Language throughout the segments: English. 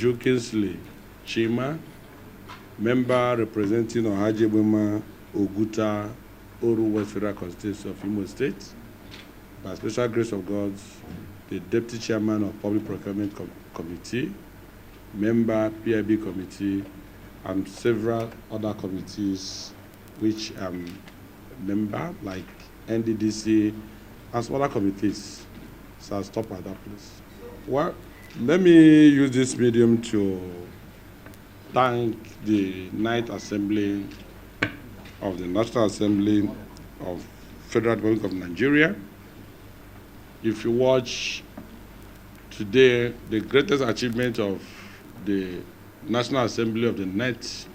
Uju Kingsley Chima, member representing Ohajebuma, Oguta, Oru West Federal Constituency of Imo State. By special grace of God, the Deputy Chairman of Public Procurement Committee, member PIB Committee, and several other committees which I'm member, like NDDC, and some other committees. So I'll stop at that place. Well, let me use this medium to thank the Ninth Assembly of the National Assembly of Federal Republic of Nigeria. If you watch today, the greatest achievement of the National Assembly of the Ninth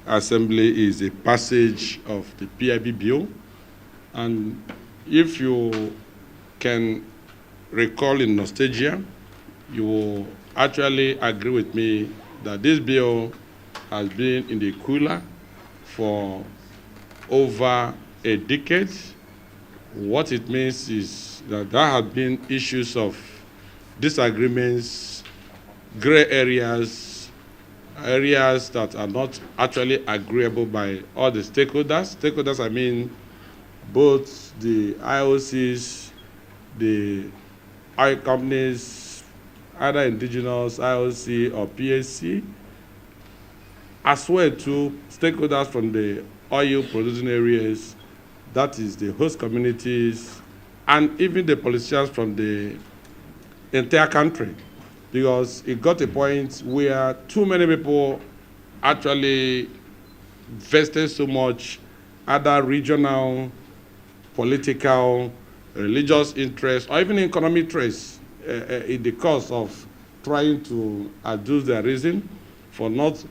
Assembly is the passage of the PIB bill. And if you can recall in nostalgia, you will actually agree with me that this bill has been in the cooler for over a decade. What it means is that there have been issues of disagreements, gray areas, areas that are not actually agreeable by all the stakeholders. Stakeholders, I mean, both the IOCs, the oil companies, either indigenous, IOC, or PSC, as well to stakeholders from the oil producing areas, that is the host communities, and even the politicians from the entire country. Because it got a point where too many people actually vested so much other regional, political, religious interests, or even economic interests in the course of trying to adduce their reason for not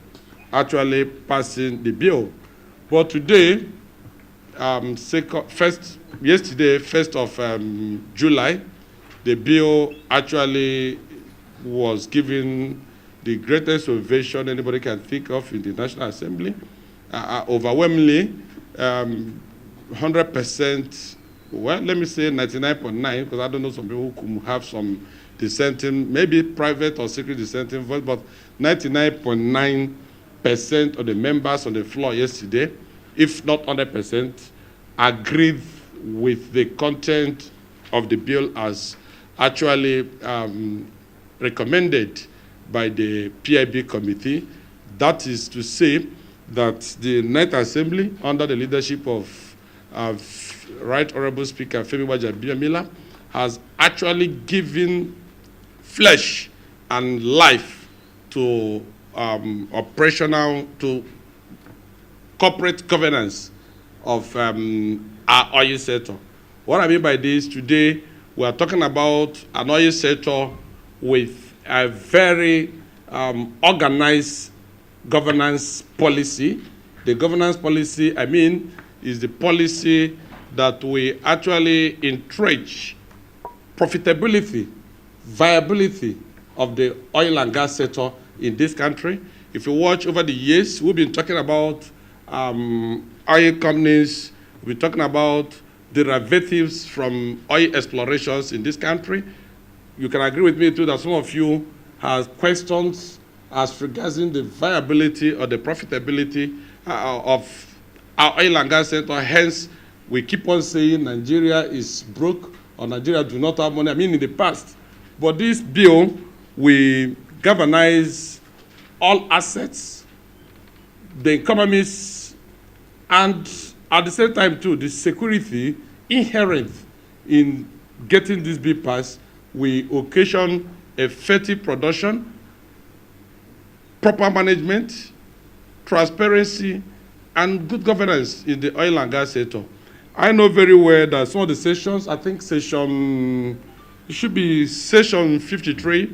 actually passing the bill. But today, yesterday, 1st of July, the bill actually was given the greatest ovation anybody can think of in the National Assembly. Overwhelmingly, 100%, well, let me say 99.9, because I don't know, some people who could have some dissenting, maybe private or secret dissenting voice, but 99.9% of the members on the floor yesterday, if not 100%, agreed with the content of the bill as actually recommended by the PIB committee. That is to say that the Ninth Assembly, under the leadership of Right Honorable Speaker Femi Wajabiamila, has actually given flesh and life to to corporate governance of our oil sector. What I mean by this, today we are talking about an oil sector with a very organized governance policy. The governance policy, I mean, is the policy that we actually entrench profitability, viability of the oil and gas sector in this country. If you watch over the years, we've been talking about oil companies, we're talking about derivatives from oil explorations in this country. You can agree with me too that some of you have questions as regarding the viability or the profitability of our oil and gas sector. Hence, we keep on saying Nigeria is broke or Nigeria do not have money. I mean, in the past. But this bill, we galvanize all assets, the economies, and at the same time too, the security inherent in getting this bill passed. We occasion effective production, proper management, transparency, and good governance in the oil and gas sector. I know very well that some of the sessions, I think it should be session 53,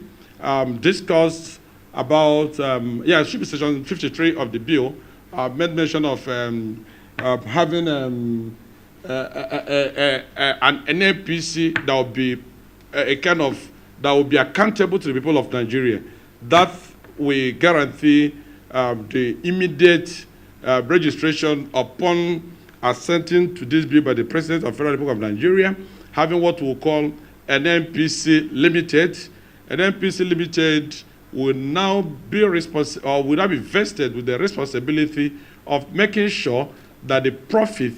discussed about, it should be session 53 of the bill, made mention of having an NNPC that will be that will be accountable to the people of Nigeria. That will guarantee the immediate registration upon assenting to this bill by the President of the Federal Republic of Nigeria, having what we call an NNPC Limited. An NNPC Limited will now be or will now be vested with the responsibility of making sure that the profit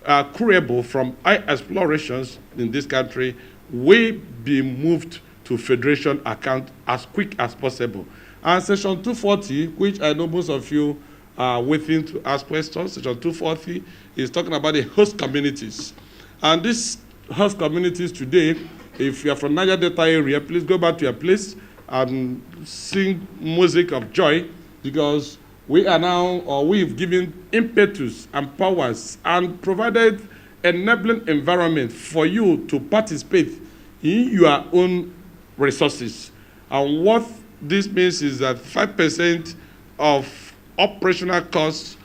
accruable from oil explorations in this country will be moved to federation account as quick as possible. And Section 240, which I know most of you are waiting to ask questions, Section 240 is talking about the host communities. And these host communities today, if you are from Niger Delta area, please go back to your place and sing music of joy, because we are now, or we've given impetus and powers and provided enabling environment for you to participate in your own resources. And what this means is that 5% of operational costs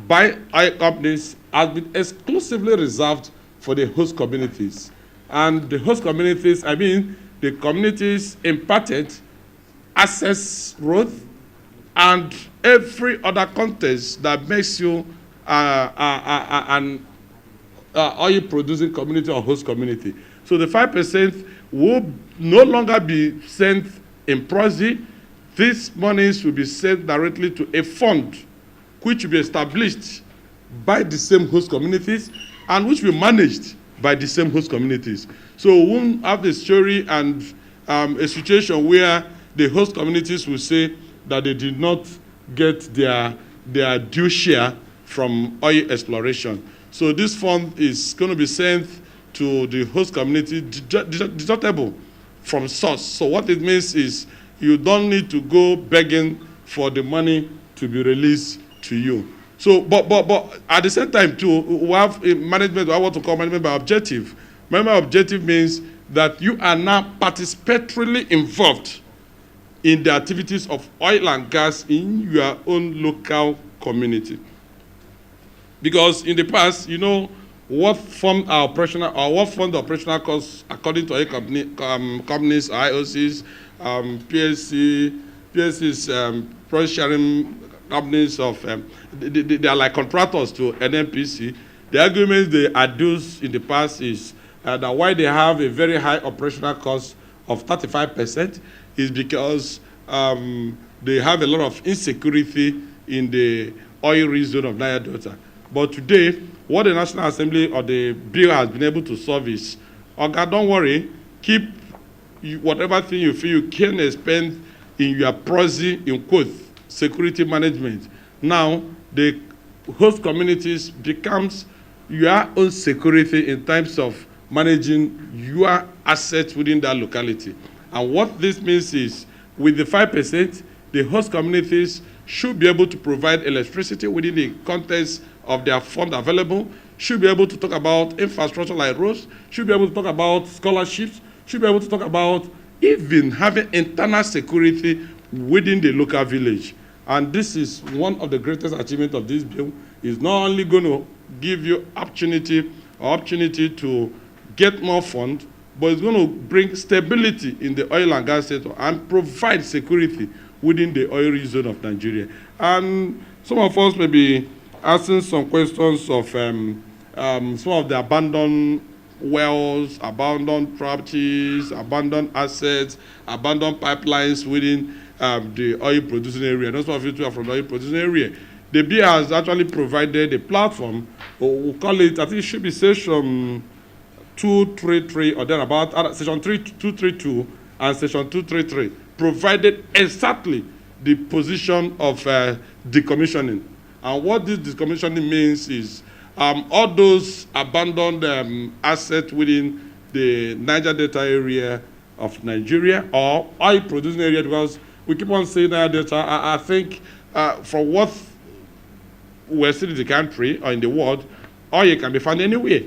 by oil companies has been exclusively reserved for the host communities. And the host communities, I mean, the communities impacted access growth and every other context that makes you an oil-producing community or host community. So the 5% will no longer be sent in proxy. These monies will be sent directly to a fund which will be established by the same host communities and which will be managed by the same host communities. So we won't have the story and a situation where the host communities will say that they did not get their due share from oil exploration. So this fund is going to be sent to the host community deductible from source. So what it means is you don't need to go begging for the money to be released to you. So, but at the same time too, we have a management, I want to call management by objective. Management objective means that you are now participatorily involved in the activities of oil and gas in your own local community. Because in the past, you know, what formed our operational, or what formed the operational costs according to oil companies, IOCs, PSCs, project sharing companies of, they are like contractors to NNPC. The argument they adduced in the past is that why they have a very high operational cost of 35% is because they have a lot of insecurity in the oil-rich zone of Niger Delta. But today, what the National Assembly or the bill has been able to solve is, okay, don't worry, keep whatever thing you feel you can spend in your proxy, in quote, security management. Now, the host communities becomes your own security in terms of managing your assets within that locality. And what this means is, with the 5%, the host communities should be able to provide electricity within the context of their fund available, should be able to talk about infrastructure like roads, should be able to talk about scholarships, should be able to talk about even having internal security within the local village. And this is one of the greatest achievements of this bill. Is not only going to give you opportunity to get more funds, but it's going to bring stability in the oil and gas sector and provide security within the oil-rich zone of Nigeria. And some of us may be asking some questions of some of the abandoned wells, abandoned properties, abandoned assets, abandoned pipelines within the oil-producing area. Those of you who are from the oil-producing area. The bill has actually provided a platform, or we'll call it, I think it should be Section 233 or thereabout, Section 232 and Section 233, provided exactly the position of decommissioning. And what this decommissioning means is all those abandoned assets within the Niger Delta area of Nigeria or oil-producing area, because we keep on saying Niger Delta. I think from what we're seeing in the country or in the world, oil can be found anywhere.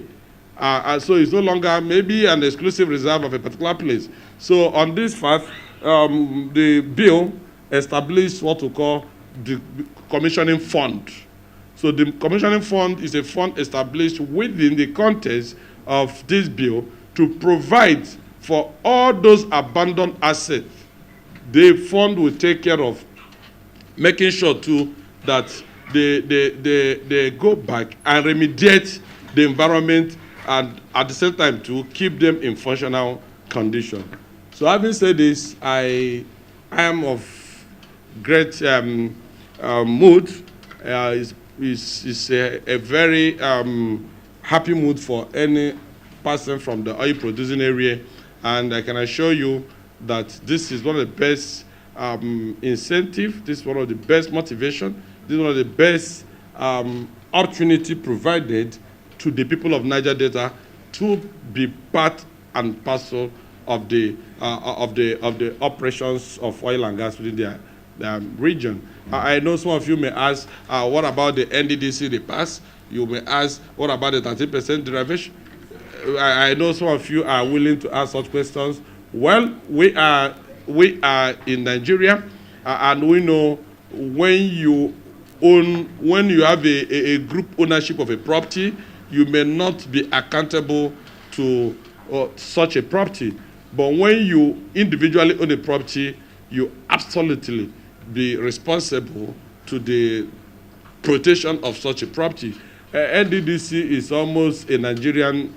So it's no longer maybe an exclusive reserve of a particular place. So on this fact, the bill established what we call the commissioning fund. So the commissioning fund is a fund established within the context of this bill to provide for all those abandoned assets. The fund will take care of making sure too that they go back and remediate the environment, and at the same time to keep them in functional condition. So having said this, I I am of great mood. It's a very happy mood for any person from the oil producing area, and I can assure you that this is one of the best incentive, this is one of the best motivation, this is one of the best opportunity provided to the people of Niger Delta to be part and parcel of the operations of oil and gas within their region. I know some of you may ask, what about the NDDC they passed? You may ask, what about the 30% derivation? I know some of you are willing to ask such questions. Well, we are in Nigeria, and we know when you have a group ownership of a property, you may not be accountable to such a property. But when you individually own a property, you absolutely be responsible to the protection of such a property. NDDC is almost a Nigerian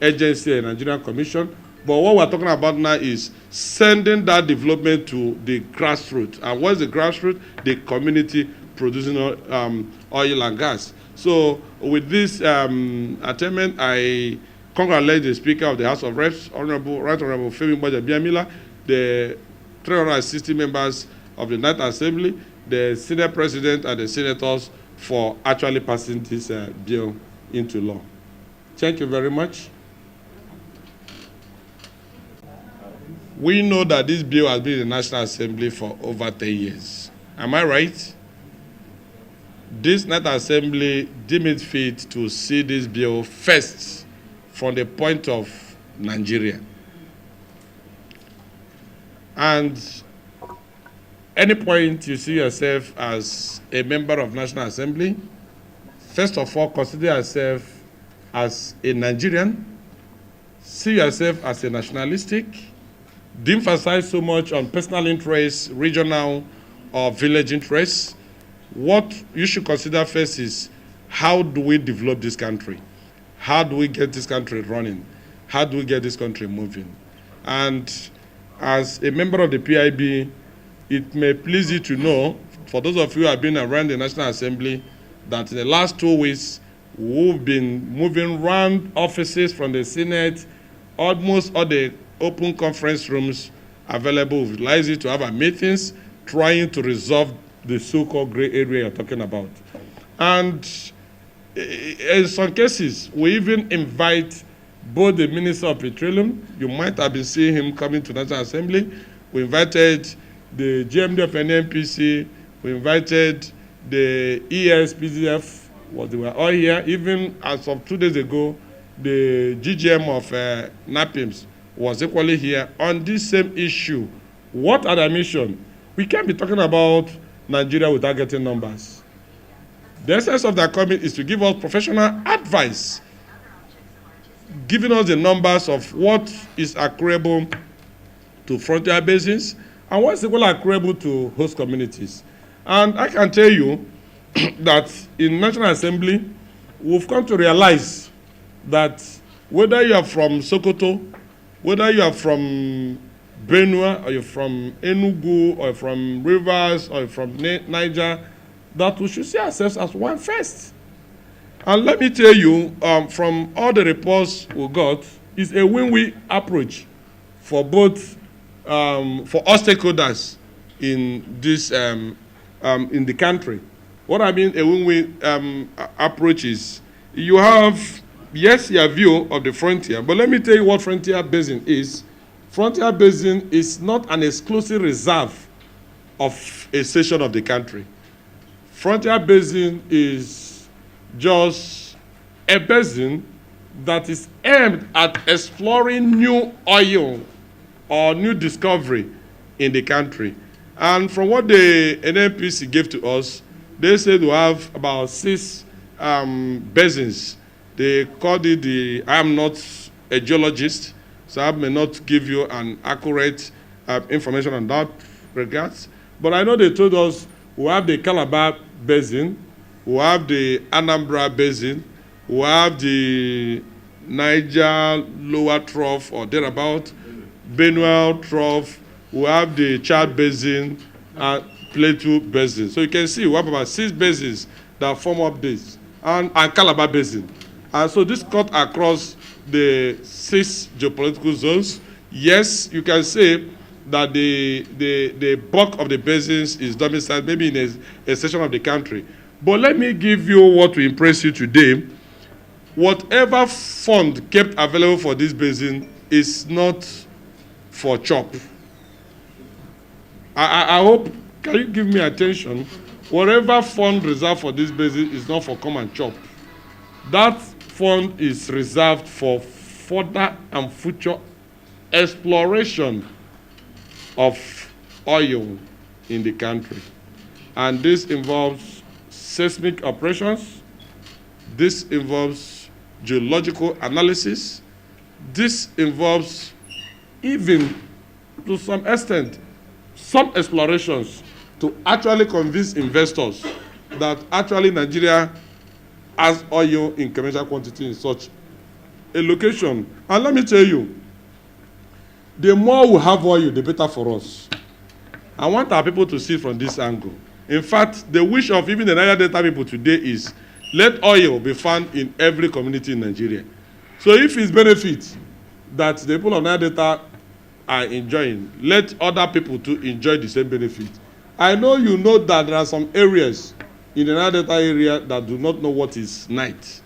agency, a Nigerian commission. But what we're talking about now is sending that development to the grassroots. And what's the grassroots? The community producing oil and gas. So with this attainment, I congratulate the Speaker of the House of Reps, Right Honorable Femi Gbajabiamila, the 360 members of the Ninth Assembly, the Senate President, and the Senators for actually passing this bill into law. Thank you very much. We know that this bill has been in the National Assembly for over 10 years. Am I right? This Ninth Assembly deemed it fit to see this bill first from the point of Nigeria. And any point you see yourself as a member of National Assembly, first of all, consider yourself as a Nigerian, see yourself as a nationalistic, de-emphasize so much on personal interests, regional or village interests. What you should consider first is, how do we develop this country? How do we get this country running? How do we get this country moving? And as a member of the PIB, it may please you to know, for those of you who have been around the National Assembly, that in the last 2 weeks, we've been moving around offices from the Senate, almost all the open conference rooms available. We'd like you to have our meetings, trying to resolve the so-called gray area you're talking about. And in some cases, we even invite both the Minister of Petroleum, you might have been seeing him coming to the National Assembly. We invited the GMD of NNPC, we invited the ESPDF, they were all here. Even as of 2 days ago, the GGM of NAPIMS was equally here on this same issue. What are the mission? We can't be talking about Nigeria without getting numbers. The essence of that comment is to give us professional advice, giving us the numbers of what is accruable to frontier basins and what is equally accruable to host communities. And I can tell you that in National Assembly, we've come to realize that whether you are from Sokoto, whether you are from Benue, or you're from Enugu, or from Rivers, or from Niger, that we should see ourselves as one first. And let me tell you, from all the reports we got, it's a win-win approach for both, for all stakeholders in this, in the country. What I mean a win-win approach is, you have, yes, your view of the frontier, but let me tell you what frontier basin is. Frontier basin is not an exclusive reserve of a section of the country. Frontier basin is just a basin that is aimed at exploring new oil or new discovery in the country. And from what the NNPC gave to us, they said we have about 6 basins. They called it I am not a geologist, so I may not give you an accurate information on that regards. But I know they told us we have the Calabar Basin, we have the Anambra Basin, we have the Niger Lower Trough or thereabout, Benue Trough, we have the Chad Basin, and Plateau Basin. So you can see we have about 6 basins that form up this, and Calabar Basin. And so this cut across the 6 geopolitical zones. Yes, you can say that the bulk of the basins is domiciled maybe in a section of the country. But let me give you what will impress you today. Whatever fund kept available for this basin is not for chop. I hope, can you give me attention? Whatever fund reserved for this basin is not for come and chop. That fund is reserved for further and future exploration of oil in the country. And this involves seismic operations. This involves geological analysis. This involves even, to some extent, some explorations to actually convince investors that actually Nigeria has oil in commercial quantity in such a location. And let me tell you, the more we have oil, the better for us. I want our people to see from this angle. In fact, the wish of even the Niger Delta people today is let oil be found in every community in Nigeria. So if it's benefit that the people of Niger Delta are enjoying, let other people to enjoy the same benefit. I know you know that there are some areas in the Niger Delta area that do not know what is night.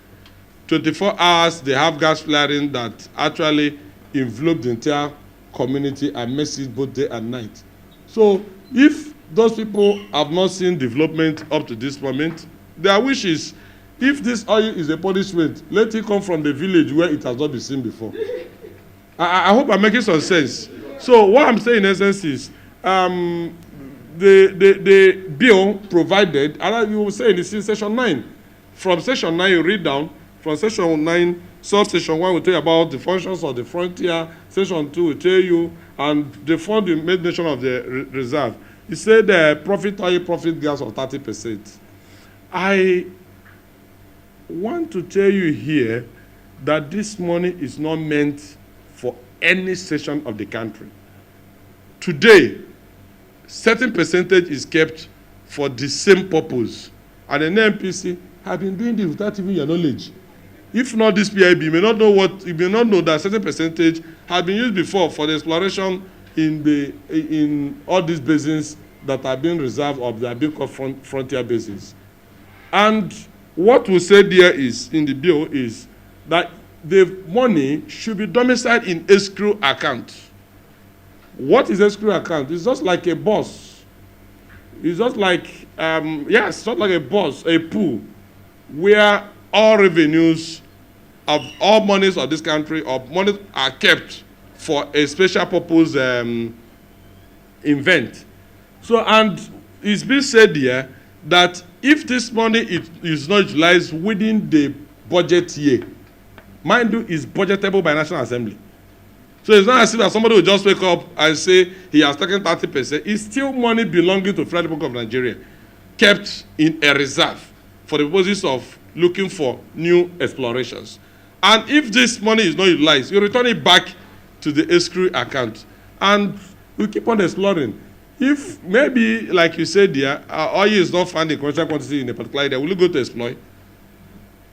24 hours, they have gas flaring that actually envelop the entire community and makes it both day and night. So if those people have not seen development up to this moment, their wish is, if this oil is a punishment, let it come from the village where it has not been seen before. I hope I'm making some sense. So what I'm saying in essence is, the bill provided, and you will say in section 9. From section 9 you read down, from section 9, subsection 1 will tell you about the functions of the frontier, section 2 will tell you, and the fund made mention of the reserve. He said profit oil, profit gas of 30%. I want to tell you here that this money is not meant for any section of the country. Today, certain percentage is kept for the same purpose. And the NPC have been doing this without even your knowledge. If not this PIB, you may not know that certain percentage has been used before for the exploration in all these basins that are being reserved or that are being called frontier basins. And what we said there is, in the bill, is that the money should be domiciled in escrow account. What is escrow account? It's just like a boss. It's just like, yes, it's not like a boss, a pool, where all revenues of all monies of this country or money are kept for a special purpose event. So, and it's been said here that if this money is not utilized within the budget year, mind you, is budgetable by National Assembly. So it's not as if somebody will just wake up and say he has taken 30%. It's still money belonging to Federal Republic of Nigeria, kept in a reserve for the purposes of looking for new explorations. And if this money is not utilized, you return it back to the escrow account. And we keep on exploring. If maybe, like you said there, oil is not found in commercial quantity in a particular area, will you go to exploit?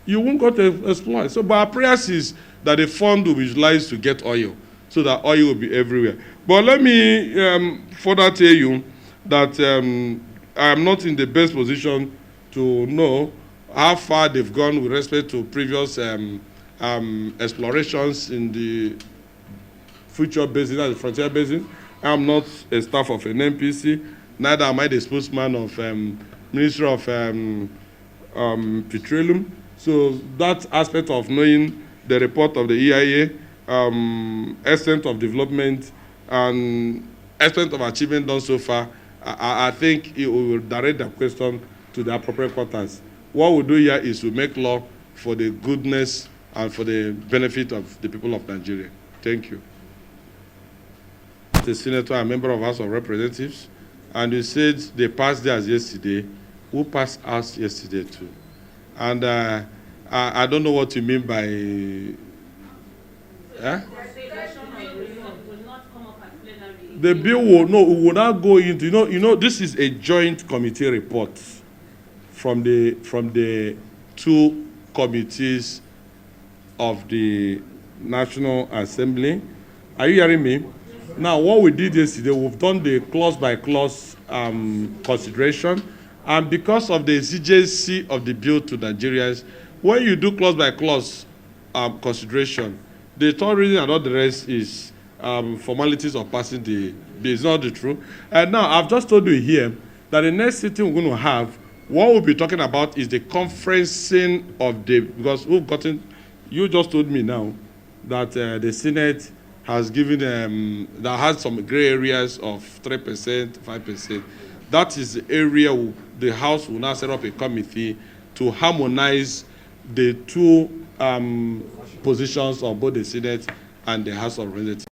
You won't go to exploit. So, but our prayers is that the fund will be utilized to get oil, so that oil will be everywhere. But let me further tell you that I am not in the best position to know how far they've gone with respect to previous explorations in the future basin, the frontier basin. I'm not a staff of an NPC, neither am I the spokesman of Ministry of Petroleum. So that aspect of knowing the report of the EIA, extent of development, and extent of achievement done so far, I think it will direct the question to the appropriate quarters. What we do here is to make law for the goodness and for the benefit of the people of Nigeria. Thank you. The senator and member of House of Representatives, and you said they passed theirs yesterday. Who passed ours yesterday too? And I don't know what you mean by. The bill will not go into, this is a joint committee report from the two committees of the National Assembly. Are you hearing me? Now, what we did yesterday, we've done the clause-by-clause consideration, and because of the exigency of the bill to Nigerians, when you do clause-by-clause consideration, the third reason and all the rest is formalities of passing the bill. It's not the truth. And now, I've just told you here that the next sitting we're going to have, what we'll be talking about is the conferencing of the, because we've gotten, you just told me now that the Senate has given that has some gray areas of 3%, 5%. That is the area the House will now set up a committee to harmonize the two positions of both the Senate and the House of Representatives.